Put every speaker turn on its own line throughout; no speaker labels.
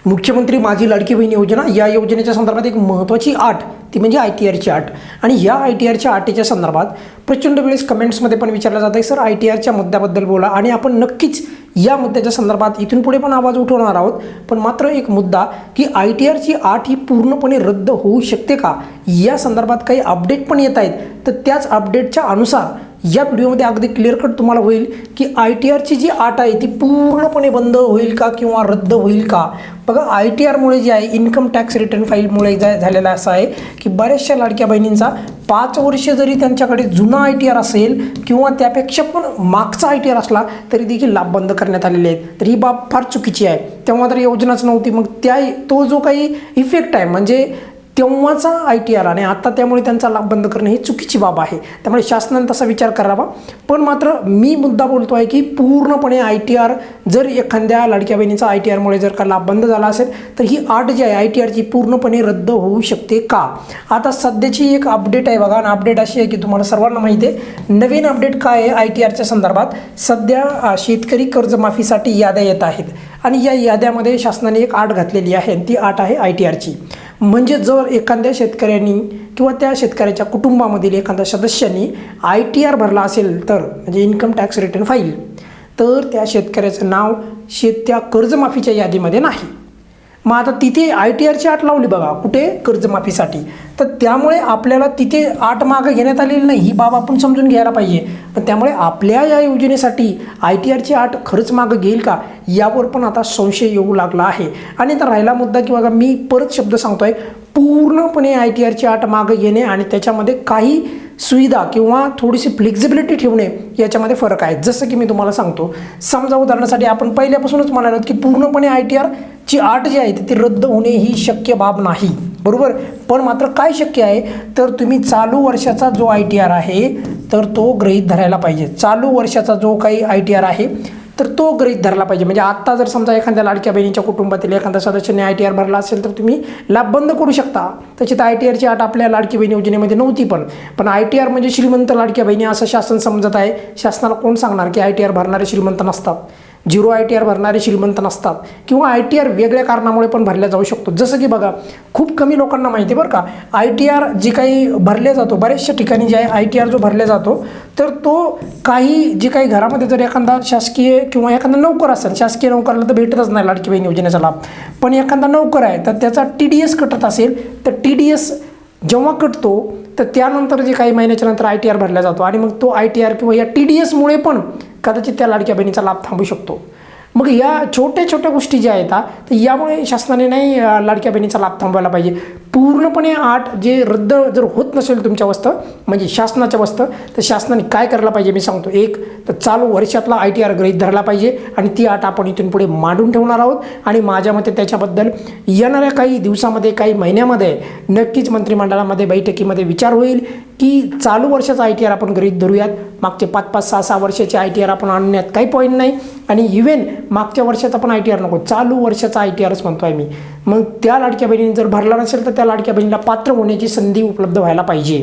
मुख्यमंत्री माझी लाडकी बहीण योजना या योजनेच्या संदर्भात एक महत्त्वाची अट ती म्हणजे ITRची अट आणि ह्या ITRच्या अटीच्या संदर्भात प्रचंड वेळेस कमेंट्समध्ये पण विचारलं जातं आहे सर ITRच्या मुद्द्याबद्दल बोला आणि आपण नक्कीच या मुद्द्याच्या संदर्भात इथून पुढे पण आवाज उठवणार आहोत. पण मात्र एक मुद्दा की ITRची अट ही पूर्णपणे रद्द होऊ शकते का या संदर्भात काही अपडेट पण येत आहेत. तर त्याच अपडेटच्या अनुसार या व्हिडिओमध्ये अगदी क्लिअर कट तुम्हाला होईल की ITRची जी अट आहे ती पूर्णपणे बंद होईल का किंवा रद्द होईल का. बघा ITRमुळे जे आहे इन्कम टॅक्स रिटर्न फाईलमुळे झालेलं असं आहे की बऱ्याचशा लाडक्या बहिणींचा 5 वर्ष जरी त्यांच्याकडे जुना ITR असेल किंवा त्यापेक्षा पण मागचा ITR असला तरी देखील लाभ बंद करण्यात आलेले आहेत. तर ही बाब फार चुकीची आहे. तेव्हा तर योजनाच नव्हती मग तो जो काही इफेक्ट आहे म्हणजे तेव्हाचा ITR आणि आता त्यामुळे त्यांचा लाभ बंद करणे ही चुकीची बाब आहे. त्यामुळे शासनाने तसा विचार करावा. पण मात्र मी मुद्दा बोलतो आहे की पूर्णपणे ITR जर एखाद्या लाडक्या बहिणीचा ITRमुळे जर का लाभ बंद झाला असेल तर ही अट जी आहे ITRची पूर्णपणे रद्द होऊ शकते का. आता सध्याची एक अपडेट आहे बघा आणि अपडेट अशी आहे की तुम्हाला सर्वांना माहिती आहे नवीन अपडेट काय आहे ITRच्या संदर्भात. सध्या शेतकरी कर्जमाफीसाठी याद्या येत आहेत आणि या याद्यामध्ये शासनाने एक अट घातलेली आहे आणि ती अट आहे ITRची. म्हणजे जर एखाद्या शेतकऱ्यांनी किंवा त्या शेतकऱ्याच्या कुटुंबामधील एखाद्या सदस्यांनी ITR भरला असेल तर म्हणजे इन्कम टॅक्स रिटर्न फाईल तर त्या शेतकऱ्याचं नाव त्या कर्जमाफीच्या यादीमध्ये नाही. मग आता तिथे ITRची अट लावली बघा कुठे कर्जमाफीसाठी तर त्यामुळे आपल्याला तिथे अट मागं घेण्यात आलेली नाही ही बाब आपण समजून घ्यायला पाहिजे. पण त्यामुळे आपल्या या योजनेसाठी ITRची अट खरंच मागं घेईल का यावर पण आता संशय येऊ लागला आहे. आणि तर राहिला मुद्दा की बघा मी परत शब्द सांगतोय पूर्णपणे ITRची अट मागं घेणे आणि त्याच्यामध्ये काही सुविधा किंवा थोडीशी फ्लेक्झिबिलिटी ठेवणे याच्यामध्ये फरक आहे. जसं की मी तुम्हाला सांगतो समजा उदाहरणासाठी आपण पहिल्यापासूनच म्हणालो की पूर्णपणे ITRची अट जी आहे ती रद्द होणे ही शक्य बाब नाही बरोबर. पण मात्र काय शक्य आहे तर तुम्ही चालू वर्षाचा जो ITR आहे तर तो गृहीत धरायला पाहिजे. चालू वर्षाचा जो काही ITR आहे तर तो गृहीत धरला पाहिजे. म्हणजे आत्ता जर समजा एखाद्या लाडक्या बहिणीच्या कुटुंबातील एखाद्या सदस्याने ITR भरला असेल तर तुम्ही लाभ बंद करू शकता. त्याची तर ITRची अट आपल्या लाडकी बहिणी योजनेमध्ये नव्हती. पण ITR म्हणजे श्रीमंत लाडक्या बहिणी असं शासन समजत आहे. शासनाला कोण सांगणार की ITR भरणारे श्रीमंत नसतात. 0 ITR भरणारे श्रीमंत नसतात किंवा ITR वेगळ्या कारणामुळे पण भरला जाऊ शकतो. जसं की बघा खूप कमी लोकांना माहिती बरं का ITR जे काही भरले जातो बऱ्याचशा ठिकाणी जे आहे ITR जो भरला जातो तर तो काही जे काही घरामध्ये जर एखादा शासकीय किंवा एखादा नोकर असेल शासकीय नोकराला तर भेटतच नाही लाडकी बहीण योजनेचा लाभ. पण एखादा नोकर आहे तर त्याचा TDS कटत असेल तर TDS जेव्हा कटतो तर त्यानंतर जे काही महिन्याच्या नंतर ITR भरला जातो आणि मग तो ITR किंवा या TDSमुळे पण कदाचित त्या लाडक्या बहिणीचा लाभ थांबू शकतो. मग या छोट्या छोट्या गोष्टी ज्या आहेत तर यामुळे शासनाने नाही लाडक्या बहिणीचा लाभ थांबवायला पाहिजे. पूर्णपणे अट जे रद्द जर होत नसेल तुमच्या वस्तं म्हणजे शासनाच्या वस्तं तर शासनाने काय करायला पाहिजे मी सांगतो. एक तर चालू वर्षातला ITR गृहीत धरला पाहिजे आणि ती अट आपण इथून पुढे मांडून ठेवणार आहोत. आणि माझ्या मते त्याच्याबद्दल येणाऱ्या काही दिवसामध्ये काही महिन्यामध्ये नक्कीच मंत्रिमंडळामध्ये बैठकीमध्ये विचार होईल की चालू वर्षाचा ITR आपण गृहीत धरूयात. मागचे 5-5, 6-6 वर्षाचे ITR आपण आणण्यात काही पॉईंट नाही आणि इव्हन मागच्या वर्षाचा पण ITR नको चालू वर्षाचा ITRच म्हणतो आहे मी. मग त्या लाडक्या बहिणीने जर भरला नसेल तर त्या लाडक्या बहिणीला पात्र होण्याची संधी उपलब्ध व्हायला पाहिजे.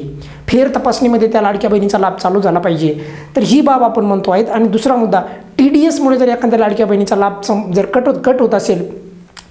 फेर तपासणीमध्ये त्या लाडक्या बहिणीचा लाभ चालू झाला पाहिजे. तर ही बाब आपण म्हणतो आहेत. आणि दुसरा मुद्दा TDSमुळे जर एखाद्या लाडक्या बहिणीचा लाभ जर कट होत असेल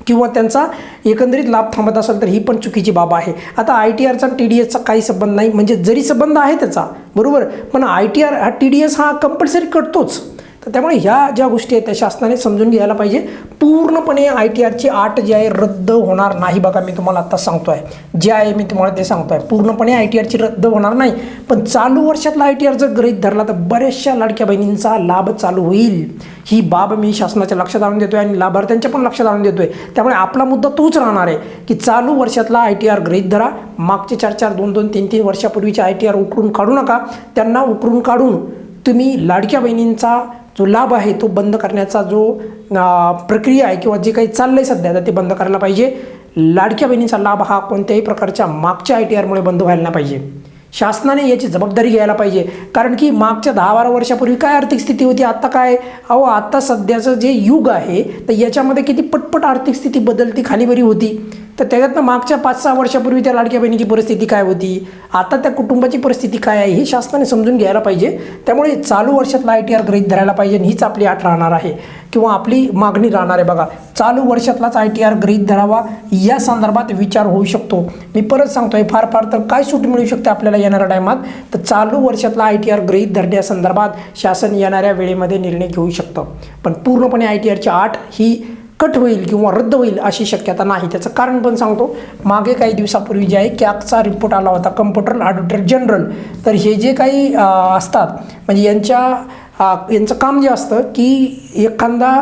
किंवा त्यांचा एकंदरीत लाभ थांबत असेल तर ही पण चुकीची बाब आहे. आता ITRचा TDSचा काही संबंध नाही म्हणजे जरी संबंध आहे त्याचा बरोबर पण ITR हा TDS हा कंपल्सरी कटतोच. तर त्यामुळे ह्या ज्या गोष्टी आहेत त्या शासनाने समजून घ्यायला पाहिजे. पूर्णपणे ITRची अट जी आहे रद्द होणार नाही बघा मी तुम्हाला आत्ता सांगतो आहे जे आहे मी तुम्हाला ते सांगतो आहे. पूर्णपणे ITRची रद्द होणार नाही पण चालू वर्षातला ITR जर गृहीत धरला तर बऱ्याचशा लाडक्या बहिणींचा लाभ चालू होईल. ही बाब मी शासनाच्या लक्षात आणून देतोय आणि लाभार्थ्यांच्या पण लक्षात आणून देतोय. त्यामुळे आपला मुद्दा तोच राहणार आहे की चालू वर्षातला ITR गृहीत धरा. मागचे 4-4, 2-2, 3-3 वर्षापूर्वीचे ITR उकरून काढू नका. त्यांना उकरून काढून तुम्ही लाडक्या बहिणींचा जो लाभ आहे तो बंद करण्याचा जो प्रक्रिया आहे किंवा जे काही चाललं आहे सध्या तर ते बंद करायला पाहिजे. लाडक्या बहिणींचा लाभ हा कोणत्याही प्रकारच्या मागच्या ITRमुळे बंद व्हायला नाही पाहिजे. शासनाने याची जबाबदारी घ्यायला पाहिजे. कारण की मागच्या 10-12 वर्षापूर्वी काय आर्थिक स्थिती होती आत्ता काय आता सध्याचं जे युग आहे तर याच्यामध्ये किती पटपट आर्थिक स्थिती बदलती खालीवरी होती. तर त्याच्यातनं मागच्या 5-6 वर्षापूर्वी त्या लाडक्या बहिणीची परिस्थिती काय होती, आता त्या कुटुंबाची परिस्थिती काय आहे हे शासनाने समजून घ्यायला पाहिजे. त्यामुळे चालू वर्षातला ITR गृहीत धरायला पाहिजे. हीच आपली अट राहणार आहे किंवा आपली मागणी राहणार आहे. बघा, चालू वर्षातलाच ITR गृहीत धरावा या संदर्भात विचार होऊ शकतो. मी परत सांगतोय, फार तर काय सूट मिळू शकते आपल्याला येणाऱ्या टायमात, तर चालू वर्षातला ITR गृहीत धरण्यासंदर्भात शासन येणाऱ्या वेळेमध्ये निर्णय घेऊ शकतं. पण पूर्णपणे ITRची अट ही कट होईल किंवा रद्द होईल अशी शक्यता नाही. त्याचं कारण पण सांगतो. मागे काही दिवसापूर्वी जे आहे कॅगचा रिपोर्ट आला होता, कम्प्युटर ऑडिटर जनरल. तर हे जे काही असतात म्हणजे यांचं काम जे असतं की एखादा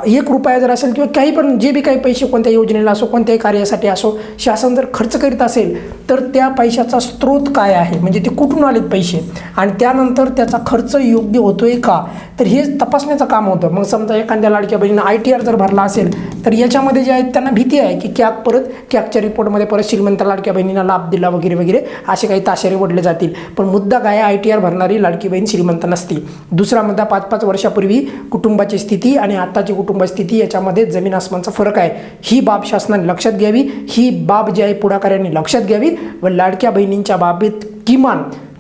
1 रुपया जर असेल किंवा काही पण जे बी काही पैसे कोणत्या योजनेला असो, कोणत्याही कार्यासाठी असो, शासन जर खर्च करीत असेल तर त्या पैशाचा स्रोत काय आहे, म्हणजे ते कुठून आलेत पैसे आणि त्यानंतर त्याचा खर्च योग्य होतोय का, तर हे तपासण्याचं काम होतं. मग समजा एखाद्या लाडक्या बहिणीनं ITR जर भरला असेल तर याच्यामध्ये जे आहेत त्यांना भीती आहे की कॅगच्या रिपोर्टमध्ये परत श्रीमंत लाडक्या बहिणींना लाभ दिला वगैरे वगैरे असे काही ताशेरे ओढले जातील. पण मुद्दा काय, ITR भरणारी लाडकी बहीण श्रीमंत नसती. दुसरा मुद्दा, 5-5 वर्षापूर्वी कुटुंबाची स्थिती आणि आताची कुटुंब स्थिती याच्यामध्ये जमीन आसमानचा फरक आहे. ही बाब शासनाने लक्षात घ्यावी. ही बाब जी आहे पुढाकाऱ्यांनी लक्षात घ्यावी व लाडक्या बहिणींच्या बाबतीत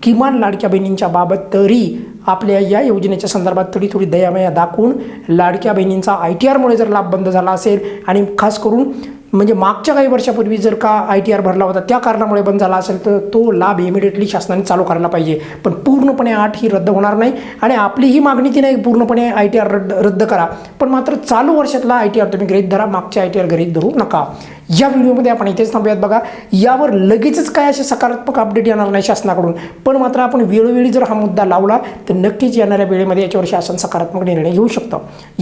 किमान लाडक्या बहिणींच्या बाबत तरी आपल्या या योजनेच्या संदर्भात थोडी दयामया दाखवून लाडक्या बहिणींचा ITRमुळे जर लाभ बंद झाला असेल आणि खास करून म्हणजे मागच्या काही वर्षापूर्वी जर का ITR भरला होता त्या कारणामुळे बंद झाला असेल तर तो लाभ इमिडिएटली शासनाने चालू करायला पाहिजे. पण पूर्णपणे अट ही रद्द होणार नाही आणि आपली ही मागणी ती नाही पूर्णपणे ITR रद्द करा, पण मात्र चालू वर्षातला ITR तुम्ही गृहीत धरा, मागच्या ITR गृहीत धरू नका. या व्हिडिओमध्ये आपण इथेच थांबूयात. बघा, यावर लगेचच काय असे सकारात्मक अपडेट येणार नाही शासनाकडून, पण मात्र आपण वेळोवेळी जर हा मुद्दा लावला तर नक्कीच येणाऱ्या वेळेमध्ये याच्यावर शासन सकारात्मक निर्णय घेऊ शकतं.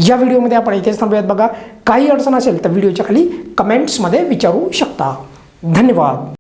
या व्हिडिओमध्ये आपण इथेच थांबूयात. बघा, काही अडचण असेल तर व्हिडिओच्या खाली कमेंट्समध्ये विचारू शकता. धन्यवाद.